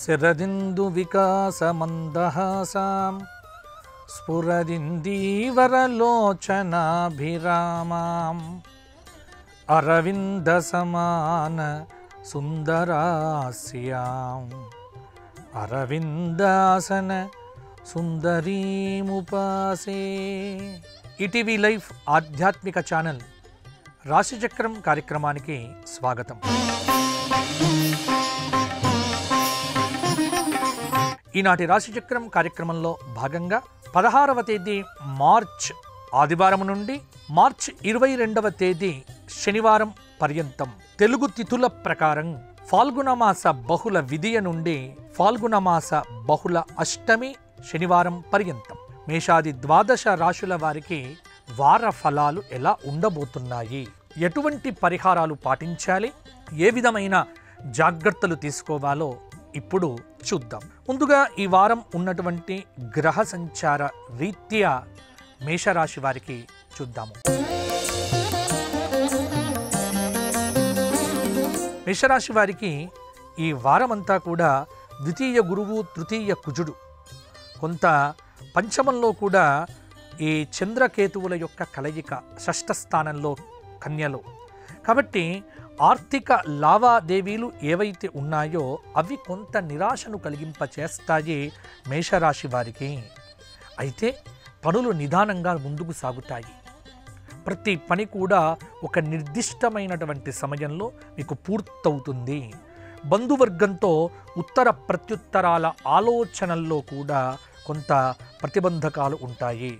శరదిందు వికాసమందహాసాం స్ఫురదిందీవరలోచనాభిరామాం అరవిందసమాన సుందరాస్యాం అరవిందాసన సుందరీముపాసే. ETV life ఆధ్యాత్మిక channel రాశిచక్రం కార్యక్రమానికి స్వాగతం. ఈనాటి రాశిచక్రం కార్యక్రమంలో భాగంగా 16వ తేదీ మార్చ్ ఆదివారం నుండి మార్చ్ 22వ తేదీ శనివారం పర్యంతం తెలుగు తిథుల ప్రకారం ఫాల్గుణమాస బహుళ విదియ నుండి ఫాల్గుణమాస బహుళ అష్టమి శనివారం పర్యంతం మేషాది ద్వాదశ రాశుల వారికి వార ఫలాలు ఎలా ఉండబోతున్నాయి, ఎటువంటి పరిహారాలు పాటించాలి, ఏ విధమైన జాగ్రత్తలు తీసుకోవాలో ఇప్పుడు చూద్దాం. ముందుగా ఈ వారం ఉన్నటువంటి గ్రహ సంచార రీత్యా మేషరాశి వారికి చూద్దాము. మేషరాశి వారికి ఈ వారమంతా కూడా ద్వితీయ గురువు తృతీయ కుజుడు, కొంత పంచమంలో కూడా ఈ చంద్రకేతువుల యొక్క కలయిక, షష్ఠ స్థానంలో కన్యలో. కాబట్టి ఆర్థిక లావాదేవీలు ఏవైతే ఉన్నాయో అవి కొంత నిరాశను కలిగింపచేస్తాయి మేషరాశి వారికి. అయితే పనులు నిదానంగా ముందుకు సాగుతాయి. ప్రతి పని కూడా ఒక నిర్దిష్టమైనటువంటి సమయంలో మీకు పూర్తవుతుంది. బంధువర్గంతో ఉత్తర ప్రత్యుత్తరాల ఆలోచనల్లో కూడా కొంత ప్రతిబంధకాలు ఉంటాయి.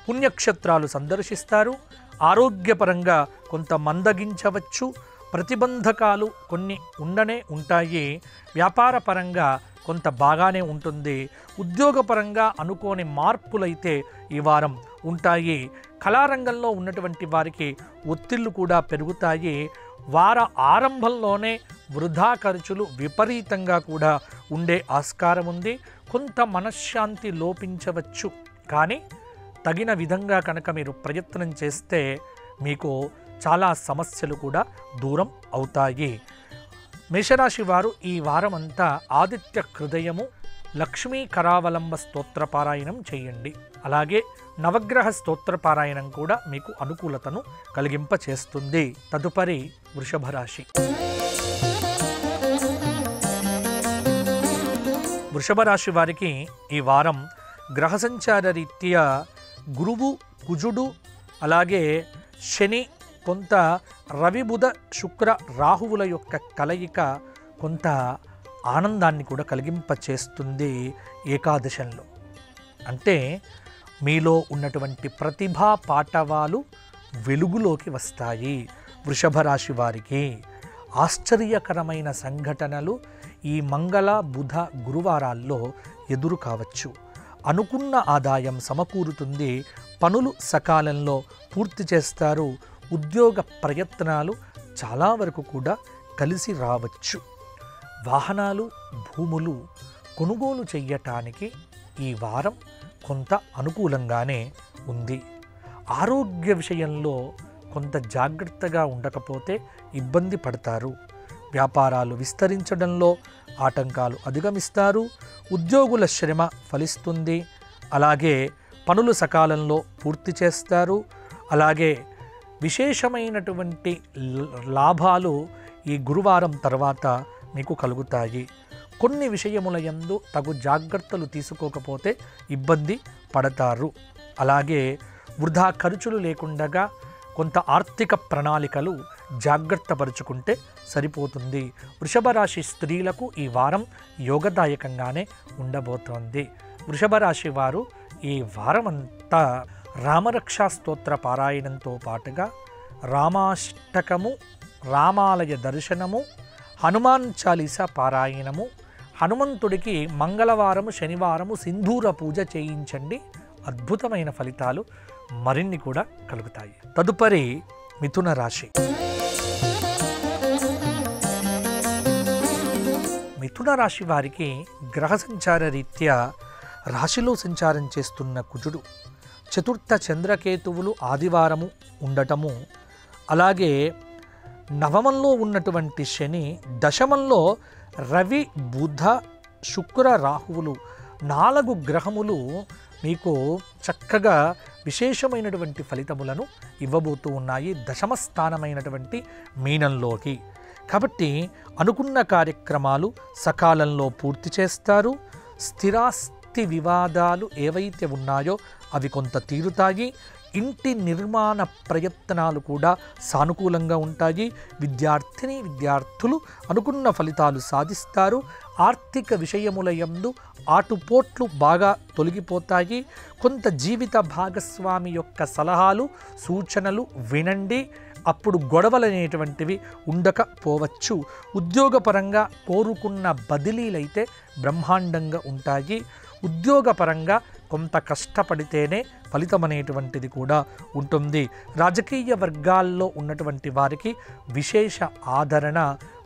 పుణ్యక్షేత్రాలు సందర్శిస్తారు. ఆరోగ్యపరంగా కొంత మందగించవచ్చు. ప్రతిబంధకాలు కొన్ని ఉండనే ఉంటాయి. వ్యాపార పరంగా కొంత బాగానే ఉంటుంది. ఉద్యోగపరంగా అనుకోని మార్పులైతే ఈ వారం ఉంటాయి. కళారంగంలో ఉన్నటువంటి వారికి ఒత్తిళ్లు కూడా పెరుగుతాయి. వార ఆరంభంలోనే వృధా ఖర్చులు విపరీతంగా కూడా ఉండే ఆస్కారం ఉంది. కొంత మనశ్శాంతి లోపించవచ్చు. కానీ తగిన విధంగా కనుక మీరు ప్రయత్నం చేస్తే మీకు చాలా సమస్యలు కూడా దూరం అవుతాయి. మేషరాశి వారు ఈ వారమంతా ఆదిత్య హృదయము, లక్ష్మీ కరావలంబ స్తోత్ర పారాయణం చేయండి. అలాగే నవగ్రహ స్తోత్ర పారాయణం కూడా మీకు అనుకూలతను కలిగింపచేస్తుంది. తదుపరి వృషభ రాశి. వృషభ రాశి వారికి ఈ వారం గ్రహ సంచార రీత్యా గురువు కుజుడు అలాగే శని, కొంత రవి బుధ శుక్ర రాహువుల యొక్క కలయిక కొంత ఆనందాన్ని కూడా కలిగింపచేస్తుంది. ఏకాదశంలో అంటే మీలో ఉన్నటువంటి ప్రతిభా పాటవాలు వెలుగులోకి వస్తాయి. వృషభ రాశి వారికి ఆశ్చర్యకరమైన సంఘటనలు ఈ మంగళ బుధ గురువారాల్లో ఎదురు కావచ్చు. అనుకున్న ఆదాయం సమకూరుతుంది. పనులు సకాలంలో పూర్తి చేస్తారు. ఉద్యోగ ప్రయత్నాలు చాలా వరకు కూడా కలిసి రావచ్చు. వాహనాలు, భూములు కొనుగోలు చెయ్యటానికి ఈ వారం కొంత అనుకూలంగానే ఉంది. ఆరోగ్య విషయంలో కొంత జాగ్రత్తగా ఉండకపోతే ఇబ్బంది పడతారు. వ్యాపారాలు విస్తరించడంలో ఆటంకాలు అధిగమిస్తారు. ఉద్యోగుల శ్రమ ఫలిస్తుంది. అలాగే పనులు సకాలంలో పూర్తి చేస్తారు. అలాగే విశేషమైనటువంటి లాభాలు ఈ గురువారం తర్వాత మీకు కలుగుతాయి. కొన్ని విషయముల యందు తగు జాగ్రత్తలు తీసుకోకపోతే ఇబ్బంది పడతారు. అలాగే వృధా ఖర్చులు లేకుండా కొంత ఆర్థిక ప్రణాళికలు జాగ్రత్త పరుచుకుంటే సరిపోతుంది. వృషభ రాశి స్త్రీలకు ఈ వారం యోగదాయకంగానే ఉండబోతోంది. వృషభ రాశి వారు ఈ వారమంతా రామరక్షా స్తోత్ర పారాయణంతో పాటుగా రామాష్టకము, రామాలయ దర్శనము, హనుమాన్ చాలీసా పారాయణము, హనుమంతుడికి మంగళవారము శనివారము సింధూర పూజ చేయించండి. అద్భుతమైన ఫలితాలు మరిన్ని కూడా కలుగుతాయి. తదుపరి మిథున రాశి. మిథున రాశి వారికి గ్రహ సంచార రీత్యా రాశిలో సంచారం చేస్తున్న కుజుడు, చతుర్థ చంద్రకేతువులు ఆదివారము ఉండటము, అలాగే నవమంలో ఉన్నటువంటి శని, దశమంలో రవి బుధ శుక్ర రాహువులు 4 గ్రహములు మీకు చక్కగా విశేషమైనటువంటి ఫలితములను ఇవ్వబోతూ ఉన్నాయి దశమ స్థానమైనటువంటి మీనంలోకి. కాబట్టి అనుకున్న కార్యక్రమాలు సకాలంలో పూర్తి చేస్తారు. స్థిరాస్తి వివాదాలు ఏవైతే ఉన్నాయో అవి కొంత తీరుతాయి. ఇంటి నిర్మాణ ప్రయత్నాలు కూడా సానుకూలంగా ఉంటాయి. విద్యార్థులు అనుకున్న ఫలితాలు సాధిస్తారు. ఆర్థిక విషయముల యందు ఆటుపోట్లు బాగా తొలగిపోతాయి. కొంత జీవిత భాగస్వామి యొక్క సలహాలు సూచనలు వినండి, అప్పుడు గొడవలు అనేటువంటివి ఉండకపోవచ్చు. ఉద్యోగపరంగా కోరుకున్న బదిలీలైతే బ్రహ్మాండంగా ఉంటాయి. ఉద్యోగపరంగా కొంత కష్టపడితేనే ఫలితం అనేటువంటిది కూడా ఉంటుంది. రాజకీయ వర్గాల్లో ఉన్నటువంటి వారికి విశేష ఆదరణ,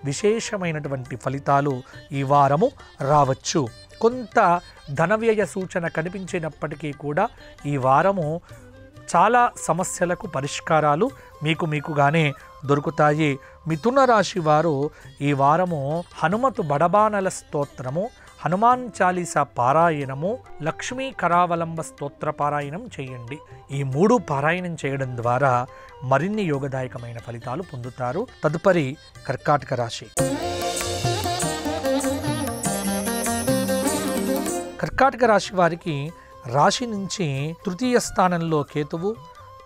విశేషమైనటువంటి ఫలితాలు ఈ వారము రావచ్చు. కొంత ధనవ్యయ సూచన కనిపించినప్పటికీ కూడా ఈ వారము చాలా సమస్యలకు పరిష్కారాలు మీకుగానే దొరుకుతాయి. మిథున రాశి వారు ఈ వారము హనుమతు బడబానల స్తోత్రము, హనుమాన్ చాలీసా పారాయణము, లక్ష్మీ కరావలంబ స్తోత్ర పారాయణం చేయండి. ఈ 3 పారాయణం చేయడం ద్వారా మరిన్ని యోగదాయకమైన ఫలితాలు పొందుతారు. తదుపరి కర్కాటక రాశి. కర్కాటక రాశి వారికి రాశి నుంచి తృతీయ స్థానంలో కేతువు,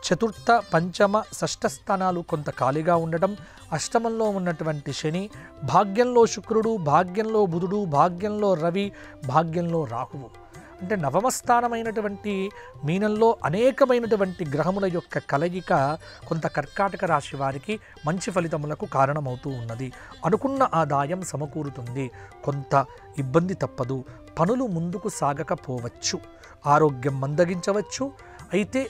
చతుర్థ పంచమ షష్ఠ స్థానాలు కొంత ఖాళీగా ఉండడం, అష్టమంలో ఉన్నటువంటి శని, భాగ్యంలో శుక్రుడు, భాగ్యంలో బుధుడు, భాగ్యంలో రవి, భాగ్యంలో రాహువు, అంటే నవమ స్థానమైనటువంటి మీనంలో అనేకమైనటువంటి గ్రహముల యొక్క కలయిక కొంత కర్కాటక రాశి వారికి మంచి ఫలితములకు కారణమవుతూ ఉన్నది. అనుకున్న ఆదాయం సమకూరుతుంది. కొంత ఇబ్బంది తప్పదు. పనులు ముందుకు సాగకపోవచ్చు. ఆరోగ్యం మందగించవచ్చు. అయితే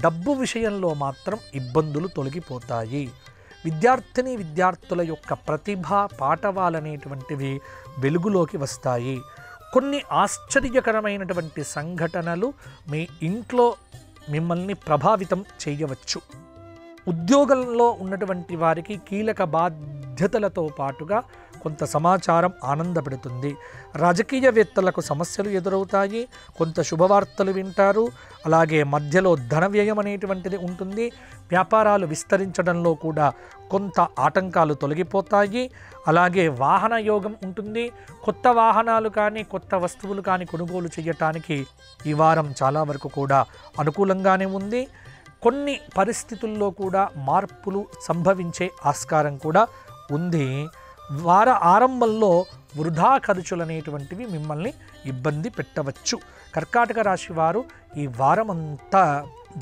డబ్బు విషయంలో మాత్రం ఇబ్బందులు తొలగిపోతాయి. విద్యార్థుల యొక్క ప్రతిభ పాటవాలనేటువంటివి వెలుగులోకి వస్తాయి. కొన్ని ఆశ్చర్యకరమైనటువంటి సంఘటనలు మీ ఇంట్లో మిమ్మల్ని ప్రభావితం చేయవచ్చు. ఉద్యోగంలో ఉన్నటువంటి వారికి కీలక బాధ్యతలతో పాటుగా కొంత సమాచారం ఆనందపెడుతుంది. రాజకీయవేత్తలకు సమస్యలు ఎదురవుతాయి. కొంత శుభవార్తలు వింటారు. అలాగే మధ్యలో ధన వ్యయం అనేటువంటిది ఉంటుంది. వ్యాపారాలు విస్తరించడంలో కూడా కొంత ఆటంకాలు తొలగిపోతాయి. అలాగే వాహన యోగం ఉంటుంది. కొత్త వాహనాలు కానీ కొత్త వస్తువులు కానీ కొనుగోలు చేయటానికి ఈ వారం చాలా వరకు కూడా అనుకూలంగానే ఉంది. కొన్ని పరిస్థితుల్లో కూడా మార్పులు సంభవించే ఆస్కారం కూడా ఉంది. వార ఆరంభంలో వృధా ఖర్చులు అనేటువంటివి మిమ్మల్ని ఇబ్బంది పెట్టవచ్చు. కర్కాటక రాశి వారు ఈ వారమంతా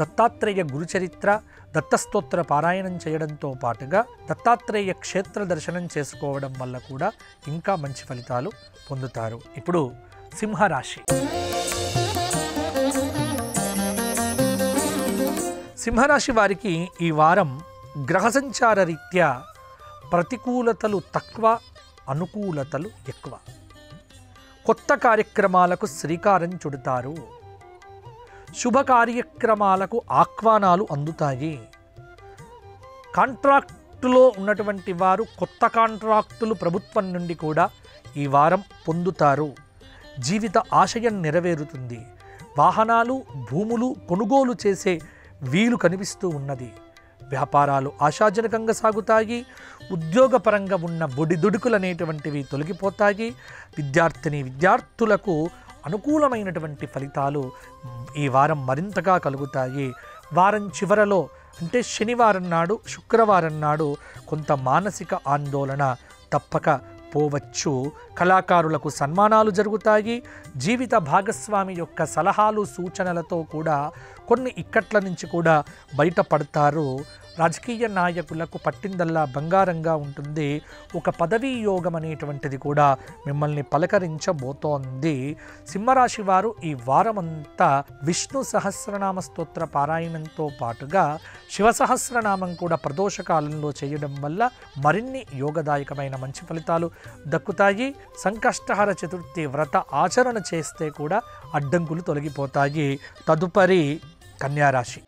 దత్తాత్రేయ గురుచరిత్ర, దత్తస్తోత్ర పారాయణం చేయడంతో పాటుగా దత్తాత్రేయ క్షేత్ర దర్శనం చేసుకోవడం వల్ల కూడా ఇంకా మంచి ఫలితాలు పొందుతారు. ఇప్పుడు సింహరాశి. సింహరాశి వారికి ఈ వారం గ్రహ సంచార రీత్యా ప్రతికూలతలు తక్కువ, అనుకూలతలు ఎక్కువ. కొత్త కార్యక్రమాలకు శ్రీకారం చుడతారు. శుభ కార్యక్రమాలకు ఆహ్వానాలు అందుతాయి. కాంట్రాక్టులో ఉన్నటువంటి వారు కొత్త కాంట్రాక్టులు ప్రభుత్వం నుండి కూడా ఈ వారం పొందుతారు. జీవిత ఆశయం నెరవేరుతుంది. వాహనాలు, భూములు కొనుగోలు చేసే వీలు కనిపిస్తూ ఉన్నది. వ్యాపారాలు ఆశాజనకంగా సాగుతాయి. ఉద్యోగపరంగా ఉన్న ఒడిదుడుకులు అనేటువంటివి తొలగిపోతాయి. విద్యార్థులకు అనుకూలమైనటువంటి ఫలితాలు ఈ వారం మరింతగా కలుగుతాయి. వారం చివరలో అంటే శనివారం నాడు, శుక్రవారం నాడు కొంత మానసిక ఆందోళన తప్పక పోవచ్చు. కళాకారులకు సన్మానాలు జరుగుతాయి. జీవిత భాగస్వామి యొక్క సలహాలు సూచనలతో కూడా కొన్ని ఇక్కట్ల నుంచి కూడా బయటపడతారు. రాజకీయ నాయకులకు పట్టిందల్లా బంగారంగా ఉంటుంది. ఒక పదవీ యోగం అనేటువంటిది కూడా మిమ్మల్ని పలకరించబోతోంది. సింహరాశి వారు ఈ వారమంతా విష్ణు సహస్రనామ స్తోత్ర పారాయణంతో పాటుగా శివ సహస్రనామం కూడా ప్రదోషకాలంలో చేయడం వల్ల మరిన్ని యోగదాయకమైన మంచి ఫలితాలు దక్కుతాయి. సంకష్టహర చతుర్థి వ్రత ఆచరణ చేస్తే కూడా అడ్డంకులు తొలగిపోతాయి. తదుపరి కన్యారాశి.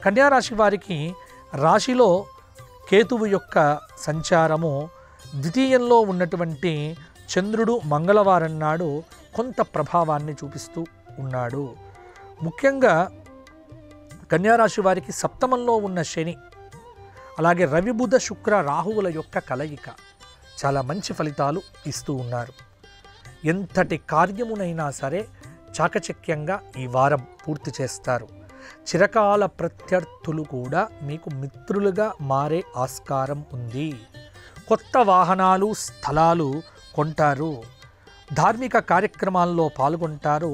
కన్యారాశి వారికి రాశిలో కేతువు యొక్క సంచారము, ద్వితీయంలో ఉన్నటువంటి చంద్రుడు మంగళవారం నాడు కొంత ప్రభావాన్ని చూపిస్తూ ఉన్నాడు. ముఖ్యంగా కన్యారాశి వారికి సప్తమంలో ఉన్న శని, అలాగే రవి బుధ శుక్ర రాహువుల యొక్క కలయిక చాలా మంచి ఫలితాలు ఇస్తూ ఉన్నారు. ఎంతటి కార్యమునైనా సరే చాకచక్యంగా ఈ వారం పూర్తి చేస్తారు. చిరకాల ప్రత్యర్థులు కూడా మీకు మిత్రులుగా మారే ఆస్కారం ఉంది. కొత్త వాహనాలు, స్థలాలు కొంటారు. ధార్మిక కార్యక్రమాల్లో పాల్గొంటారు.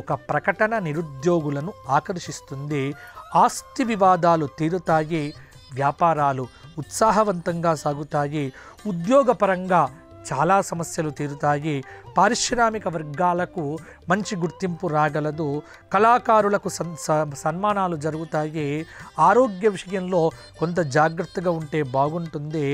ఒక ప్రకటన నిరుద్యోగులను ఆకర్షిస్తుంది. ఆస్తి వివాదాలు తీరుతాయి. వ్యాపారాలు ఉత్సాహవంతంగా సాగుతాయి. ఉద్యోగపరంగా చాలా సమస్యలు తీరుతాయి. పారిశ్రామిక వర్గాలకు మంచి గుర్తింపు రాగలదు. కళాకారులకు సన్మానాలు జరుగుతాయి. ఆరోగ్య విషయంలో కొంత జాగ్రత్తగా ఉంటే బాగుంటుంది.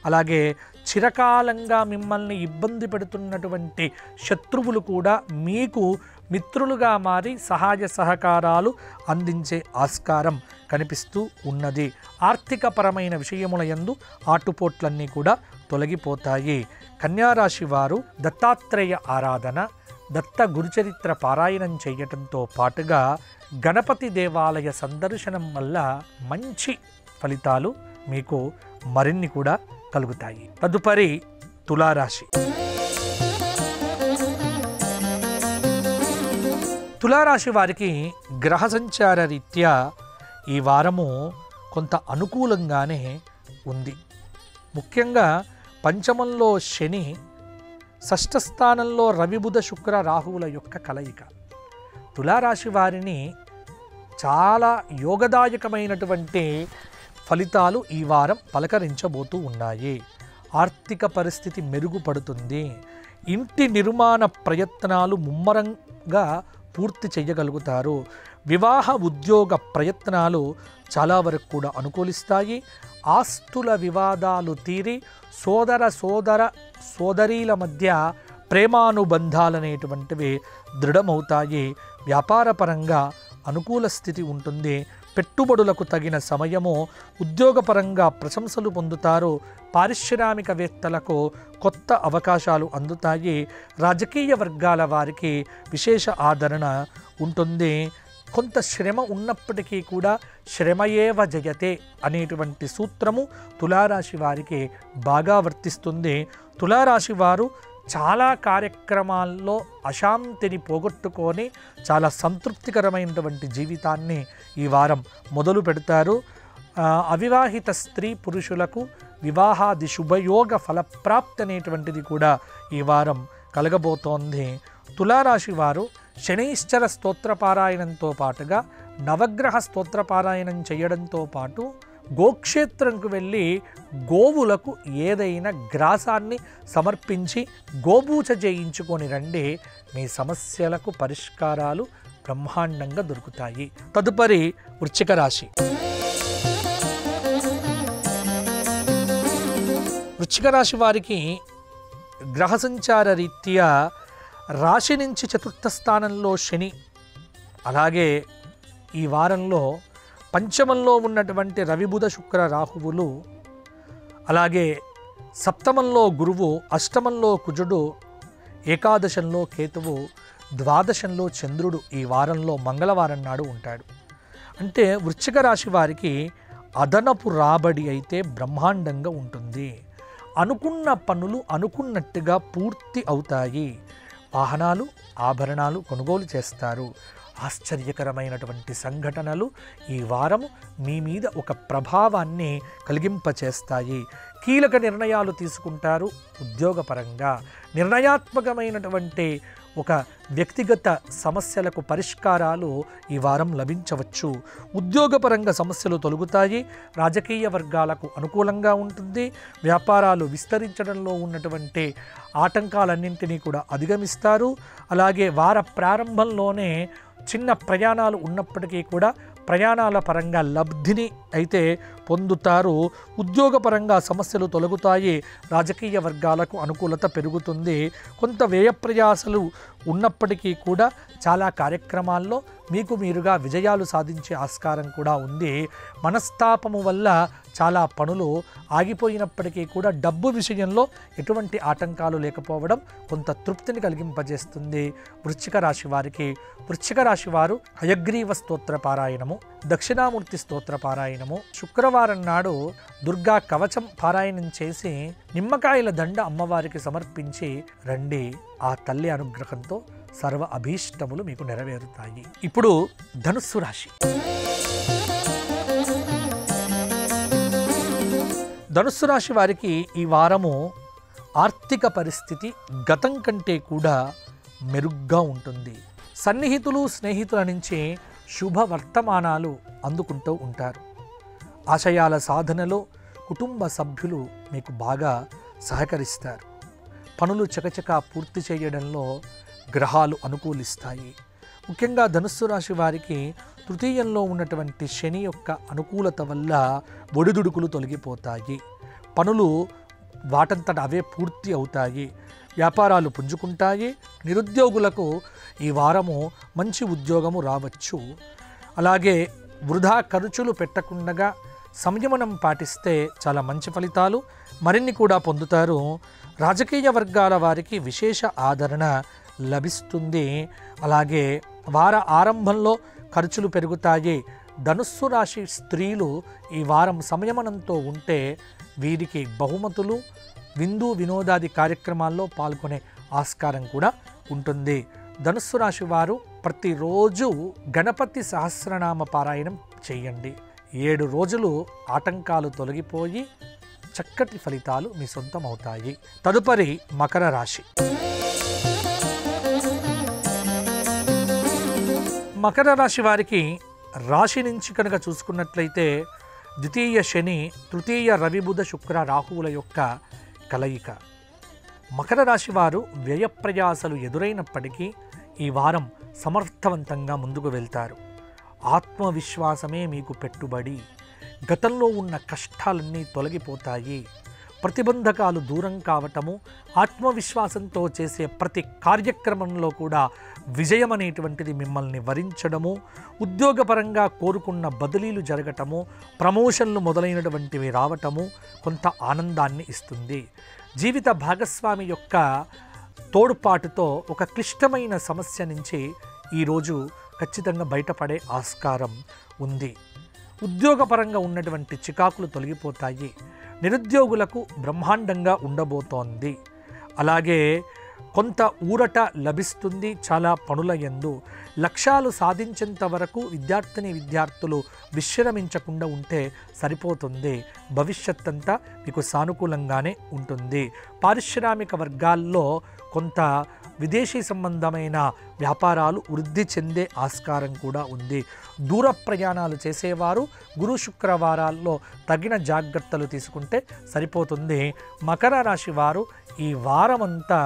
అలాగే చిరకాలంగా మిమ్మల్ని ఇబ్బంది పెడుతున్నటువంటి శత్రువులు కూడా మీకు మిత్రులుగా మారి సహాయ సహకారాలు అందించే ఆస్కారం కనిపిస్తూ ఉన్నది. ఆర్థికపరమైన విషయముల యందు ఆటుపోట్లన్నీ కూడా తొలగిపోతాయి. కన్యారాశి వారు దత్తాత్రేయ ఆరాధన, దత్త గురుచరిత్ర పారాయణం చేయటంతో పాటుగా గణపతి దేవాలయ సందర్శనం వల్ల మంచి ఫలితాలు మీకు మరిన్ని కూడా కలుగుతాయి. తదుపరి తులారాశి. తులారాశి వారికి గ్రహ సంచార రీత్యా ఈ వారము కొంత అనుకూలంగానే ఉంది. ముఖ్యంగా పంచమంలో శని, షష్ఠ స్థానంలో రవి బుధ శుక్ర రాహువుల యొక్క కలయిక తులారాశి వారిని చాలా యోగదాయకమైనటువంటి ఫలితాలు ఈ వారం పలకరించబోతూ ఉన్నాయి. ఆర్థిక పరిస్థితి మెరుగుపడుతుంది. ఇంటి నిర్మాణ ప్రయత్నాలు ముమ్మరంగా పూర్తి చేయగలుగుతారు. వివాహ ఉద్యోగ ప్రయత్నాలు చాలా వరకు కూడా అనుకూలిస్తాయి. ఆస్తుల వివాదాలు తీరి సోదరీల మధ్య ప్రేమానుబంధాలనేటువంటివి దృఢమవుతాయి. వ్యాపారపరంగా అనుకూల స్థితి ఉంటుంది. పెట్టుబడులకు తగిన సమయము. ఉద్యోగపరంగా ప్రశంసలు పొందుతారు. పారిశ్రామికవేత్తలకు కొత్త అవకాశాలు అందుతాయి. రాజకీయ వర్గాల వారికి విశేష ఆదరణ ఉంటుంది. కొంత శ్రమ ఉన్నప్పటికీ కూడా శ్రమయేవ జయతే అనేటువంటి సూత్రము తులారాశి వారికి బాగా వర్తిస్తుంది. తులారాశి వారు చాలా కార్యక్రమాల్లో అశాంతిని పోగొట్టుకొని చాలా సంతృప్తికరమైనటువంటి జీవితాన్ని ఈ వారం మొదలు పెడతారు. అవివాహిత స్త్రీ పురుషులకు వివాహాది శుభయోగ ఫలప్రాప్తి అనేటువంటిది కూడా ఈ వారం కలగబోతోంది. తులారాశి వారు శనైశ్చర స్తోత్రపారాయణంతో పాటుగా నవగ్రహ స్తోత్రపారాయణం చేయడంతో పాటు గోక్షేత్రంకు వెళ్ళి గోవులకు ఏదైనా గ్రాసాన్ని సమర్పించి గోపూజ చేయించుకొని రండి. మీ సమస్యలకు పరిష్కారాలు బ్రహ్మాండంగా దొరుకుతాయి. తదుపరి వృశ్చిక రాశి. వృశ్చిక రాశి వారికి గ్రహ సంచార రీత్యా రాశి నుంచి చతుర్థ స్థానంలో శని, అలాగే ఈ వారంలో పంచమంలో ఉన్నటువంటి రవి బుధ శుక్ర రాహువులు, అలాగే సప్తమంలో గురువు, అష్టమంలో కుజుడు, ఏకాదశంలో కేతువు, ద్వాదశంలో చంద్రుడు ఈ వారంలో మంగళవారం నాడు ఉంటాడు. అంటే వృశ్చిక రాశి వారికి అదనపు రాబడి అయితే బ్రహ్మాండంగా ఉంటుంది. అనుకున్న పనులు అనుకున్నట్టుగా పూర్తి అవుతాయి. వాహనాలు, ఆభరణాలు కొనుగోలు చేస్తారు. ఆశ్చర్యకరమైనటువంటి సంఘటనలు ఈ వారము మీ మీద ఒక ప్రభావాన్ని కలిగింపచేస్తాయి. కీలక నిర్ణయాలు తీసుకుంటారు. ఉద్యోగపరంగా నిర్ణయాత్మకమైనటువంటి ఒక వ్యక్తిగత సమస్యలకు పరిష్కారాలు ఈ వారం లభించవచ్చు. ఉద్యోగపరంగా సమస్యలు తొలగుతాయి. రాజకీయ వర్గాలకు అనుకూలంగా ఉంటుంది. వ్యాపారాలు విస్తరించడంలో ఉన్నటువంటి ఆటంకాలన్నింటినీ కూడా అధిగమిస్తారు. అలాగే వార ప్రారంభంలోనే చిన్న ప్రయాణాలు ఉన్నప్పటికీ కూడా ప్రయాణాల పరంగా లబ్ధిని అయితే పొందుతారు. ఉద్యోగపరంగా సమస్యలు తొలగుతాయి. రాజకీయ వర్గాలకు అనుకూలత పెరుగుతుంది. కొంత వ్యయ ప్రయాసలు ఉన్నప్పటికీ కూడా చాలా కార్యక్రమాల్లో మీకు మీరుగా విజయాలు సాధించే ఆస్కారం కూడా ఉంది. మనస్తాపము వల్ల చాలా పనులు ఆగిపోయినప్పటికీ కూడా డబ్బు విషయంలో ఎటువంటి ఆటంకాలు లేకపోవడం కొంత తృప్తిని కలిగింపజేస్తుంది. వృశ్చిక రాశి వారికి, వృశ్చిక రాశి వారు హయగ్రీవ స్తోత్ర పారాయణము, దక్షిణామూర్తి స్తోత్ర పారాయణము, శుక్రవారం నాడు దుర్గా కవచం పారాయణం చేసి నిమ్మకాయల దండ అమ్మవారికి సమర్పించి రండి. ఆ తల్లి అనుగ్రహంతో సర్వ అభీష్టములు మీకు నెరవేరుతాయి. ఇప్పుడు ధనుస్సు రాశి. ధనుస్సు రాశి వారికి ఈ వారము ఆర్థిక పరిస్థితి గతం కంటే కూడా మెరుగ్గా ఉంటుంది. సన్నిహితులు స్నేహితుల నుంచి శుభ వర్తమానాలు అందుకుంటూ ఉంటారు. ఆశయాల సాధనలో కుటుంబ సభ్యులు మీకు బాగా సహకరిస్తారు. పనులు చకచకా పూర్తి చేయడంలో గ్రహాలు అనుకూలిస్తాయి. ముఖ్యంగా ధనుస్సు రాశి వారికి తృతీయంలో ఉన్నటువంటి శని యొక్క అనుకూలత వల్ల ఒడిదుడుకులు తొలగిపోతాయి. పనులు వాటంతట అవే పూర్తి అవుతాయి. వ్యాపారాలు పుంజుకుంటాయి. నిరుద్యోగులకు ఈ వారము మంచి ఉద్యోగము రావచ్చు. అలాగే వృధా ఖర్చులు పెట్టకుండా సంయమనం పాటిస్తే చాలా మంచి ఫలితాలు మరిన్ని కూడా పొందుతారు. రాజకీయ వర్గాల వారికి విశేష ఆదరణ లభిస్తుంది. అలాగే వార ఆరంభంలో ఖర్చులు పెరుగుతాయి. ధనుస్సు రాశి స్త్రీలు ఈ వారం సంయమనంతో ఉంటే వీరికి బహుమతులు, విందు వినోదాది కార్యక్రమాల్లో పాల్గొనే ఆస్కారం కూడా ఉంటుంది. ధనుస్సు రాశి వారు ప్రతిరోజు గణపతి సహస్రనామ పారాయణం చేయండి. 7 రోజులు ఆటంకాలు తొలగిపోయి చక్కటి ఫలితాలు మీ సొంతం అవుతాయి. తదుపరి మకర రాశి. మకర రాశి వారికి రాశి నుంచి కనుక చూసుకున్నట్లయితే ద్వితీయ శని, తృతీయ రవి బుధ శుక్ర రాహువుల యొక్క కలయిక. మకర రాశి వారు వ్యయప్రయాసలు ఎదురైనప్పటికీ ఈ వారం సమర్థవంతంగా ముందుకు వెళ్తారు. ఆత్మవిశ్వాసమే మీకు పెట్టుబడి. గతంలో ఉన్న కష్టాలన్నీ తొలగిపోతాయి. ప్రతిబంధకాలు దూరం కావటము, ఆత్మవిశ్వాసంతో చేసే ప్రతి కార్యక్రమంలో కూడా విజయం అనేటువంటిది మిమ్మల్ని వరించడము, ఉద్యోగపరంగా కోరుకున్న బదిలీలు జరగటము, ప్రమోషన్లు మొదలైనటువంటివి రావటము కొంత ఆనందాన్ని ఇస్తుంది. జీవిత భాగస్వామి యొక్క తోడ్పాటుతో ఒక క్లిష్టమైన సమస్య నుంచి ఈరోజు ఖచ్చితంగా బయటపడే ఆస్కారం ఉంది. ఉద్యోగపరంగా ఉన్నటువంటి చికాకులు తొలగిపోతాయి. నిరుద్యోగులకు బ్రహ్మాండంగా ఉండబోతోంది. అలాగే కొంత ఊరట లభిస్తుంది. చాలా పనుల యందు లక్ష్యాలు సాధించేంత వరకు విద్యార్థులు విశ్రమించకుండా ఉంటే సరిపోతుంది. భవిష్యత్ అంతా మీకు సానుకూలంగానే ఉంటుంది. పారిశ్రామిక వర్గాల్లో కొంత విదేశీ సంబంధమైన వ్యాపారాలు వృద్ధి చెందే ఆస్కారం కూడా ఉంది. దూర ప్రయాణాలు చేసేవారు గురు శుక్రవారాల్లో తగిన జాగ్రత్తలు తీసుకుంటే సరిపోతుంది. మకర రాశి వారు ఈ వారమంతా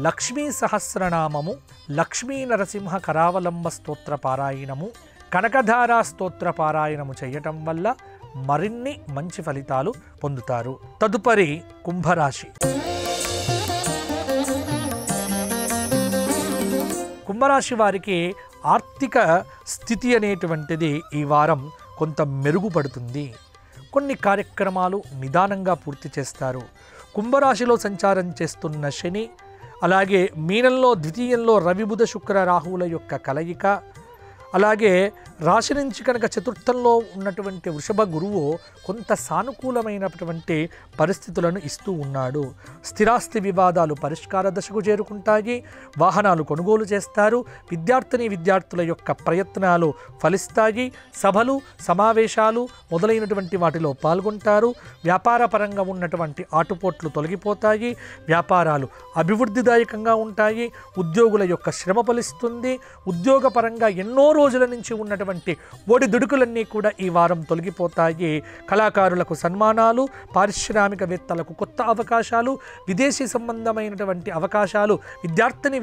లక్ష్మీ సహస్రనామము, లక్ష్మీ నరసింహ కరావలంబ స్తోత్ర పారాయణము, కనకధారా స్తోత్ర పారాయణము చేయటం వల్ల మరిన్ని మంచి ఫలితాలు పొందుతారు. తదుపరి కుంభరాశి. కుంభరాశి వారికి ఆర్థిక స్థితి అనేటువంటిది ఈ వారం కొంత మెరుగుపడుతుంది. కొన్ని కార్యక్రమాలు నిదానంగా పూర్తి చేస్తారు. కుంభరాశిలో సంచారం చేస్తున్న శని, అలాగే మీనంలో ద్వితీయంలో రవి బుధ శుక్ర రాహువుల యొక్క కలయిక, అలాగే రాశి నుంచి కనుక చతుర్థంలో ఉన్నటువంటి వృషభ గురువు కొంత సానుకూలమైనటువంటి పరిస్థితులను ఇస్తూ ఉన్నాడు. స్థిరాస్తి వివాదాలు పరిష్కార దశకు చేరుకుంటాయి. వాహనాలు కొనుగోలు చేస్తారు. విద్యార్థుల యొక్క ప్రయత్నాలు ఫలిస్తాయి. సభలు, సమావేశాలు మొదలైనటువంటి వాటిలో పాల్గొంటారు. వ్యాపార పరంగా ఉన్నటువంటి ఆటుపోట్లు తొలగిపోతాయి. వ్యాపారాలు అభివృద్ధిదాయకంగా ఉంటాయి. ఉద్యోగుల యొక్క శ్రమ ఫలిస్తుంది. ఉద్యోగపరంగా ఎన్నో రోజుల నుంచి ఉన్నటువంటి ఒడిదుడుకులన్నీ కూడా ఈ వారం తొలగిపోతాయి. కళాకారులకు సన్మానాలు, పారిశ్రామికవేత్తలకు కొత్త అవకాశాలు, విదేశీ సంబంధమైనటువంటి అవకాశాలు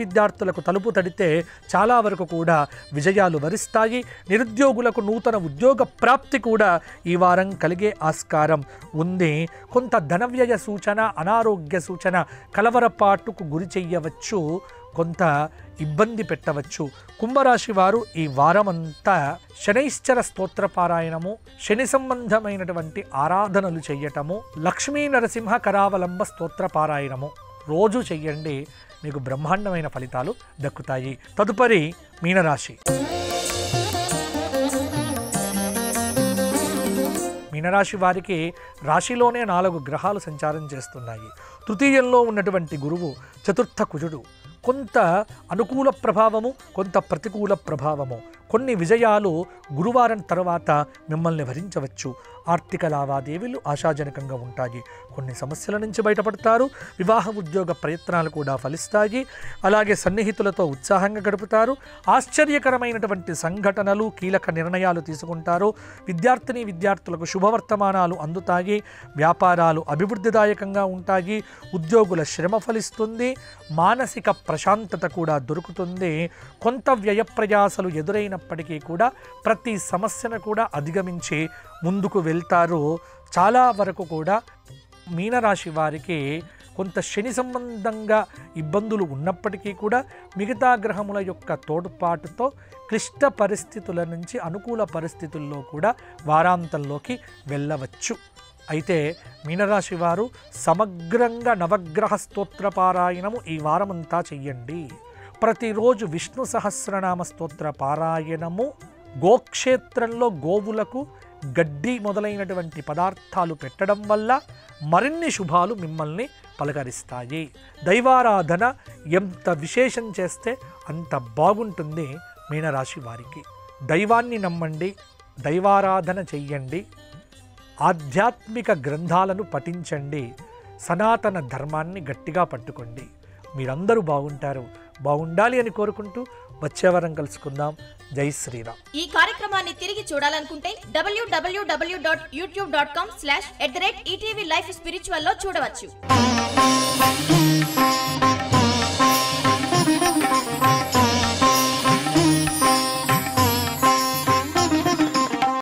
విద్యార్థులకు తలుపు తడితే చాలా వరకు కూడా విజయాలు వరిస్తాయి. నిరుద్యోగులకు నూతన ఉద్యోగ ప్రాప్తి కూడా ఈ వారం కలిగే ఆస్కారం ఉంది. కొంత ధనవ్యయ సూచన, అనారోగ్య సూచన, కలవరపాటుకు గురి చెయ్యవచ్చు. కొంత ఇబ్బంది పెట్టవచ్చు. కుంభరాశి వారు ఈ వారమంతా శనైశ్చర స్తోత్ర పారాయణము, శని సంబంధమైనటువంటి ఆరాధనలు చెయ్యటము, లక్ష్మీ నరసింహ కరావలంబ స్తోత్ర పారాయణము రోజు చెయ్యండి. మీకు బ్రహ్మాండమైన ఫలితాలు దక్కుతాయి. తదుపరి మీనరాశి. మీనరాశి వారికి రాశిలోనే 4 గ్రహాలు సంచారం చేస్తున్నాయి. తృతీయంలో ఉన్నటువంటి గురువు, చతుర్థ కుజుడు. కొంత అనుకూల ప్రభావము, కొంత ప్రతికూల ప్రభావము. కొన్ని విజయాలు గురువారం తర్వాత మిమ్మల్ని భరించవచ్చు. ఆర్థిక లావాదేవీలు ఆశాజనకంగా ఉంటాయి. కొన్ని సమస్యల నుంచి బయటపడతారు. వివాహ ఉద్యోగ ప్రయత్నాలు కూడా ఫలిస్తాయి. అలాగే సన్నిహితులతో ఉత్సాహంగా గడుపుతారు. ఆశ్చర్యకరమైనటువంటి సంఘటనలు, కీలక నిర్ణయాలు తీసుకుంటారు. విద్యార్థులకు శుభవర్తమానాలు అందుతాయి. వ్యాపారాలు అభివృద్ధిదాయకంగా ఉంటాయి. ఉద్యోగుల శ్రమ ఫలిస్తుంది. మానసిక ప్రశాంతత కూడా దొరుకుతుంది. కొంత వ్యయ ప్రయాసలు ఎదురైనప్పటికీ కూడా ప్రతి సమస్యను కూడా అధిగమించి ముందుకు వెళ్తారు. చాలా వరకు కూడా మీనరాశి వారికి కొంత శని సంబంధంగా ఇబ్బందులు ఉన్నప్పటికీ కూడా మిగతా గ్రహముల యొక్క తోడ్పాటుతో క్లిష్ట పరిస్థితుల నుంచి అనుకూల పరిస్థితుల్లో కూడా వారాంతంలోకి వెళ్ళవచ్చు. అయితే మీనరాశి వారు సమగ్రంగా నవగ్రహ స్తోత్ర పారాయణము ఈ వారమంతా చెయ్యండి. ప్రతిరోజు విష్ణు సహస్రనామ స్తోత్ర పారాయణము, గోక్షేత్రంలో గోవులకు గడ్డి మొదలైనటువంటి పదార్థాలు పెట్టడం వల్ల మరిన్ని శుభాలు మిమ్మల్ని పలకరిస్తాయి. దైవారాధన ఎంత విశేషం చేస్తే అంత బాగుంటుంది మీనరాశి వారికి. దైవాన్ని నమ్మండి, దైవారాధన చెయ్యండి, ఆధ్యాత్మిక గ్రంథాలను పఠించండి, సనాతన ధర్మాన్ని గట్టిగా పట్టుకోండి. మీరందరూ బాగుంటారు, బాగుండాలి అని కోరుకుంటూ వచ్చే వారం కలుసుకుందాం. జై శ్రీరామ్. ఈ కార్యక్రమాన్ని తిరిగి చూడాలనుకుంటే www.youtube.com/@ETV Life Spiritual లో చూడవచ్చు.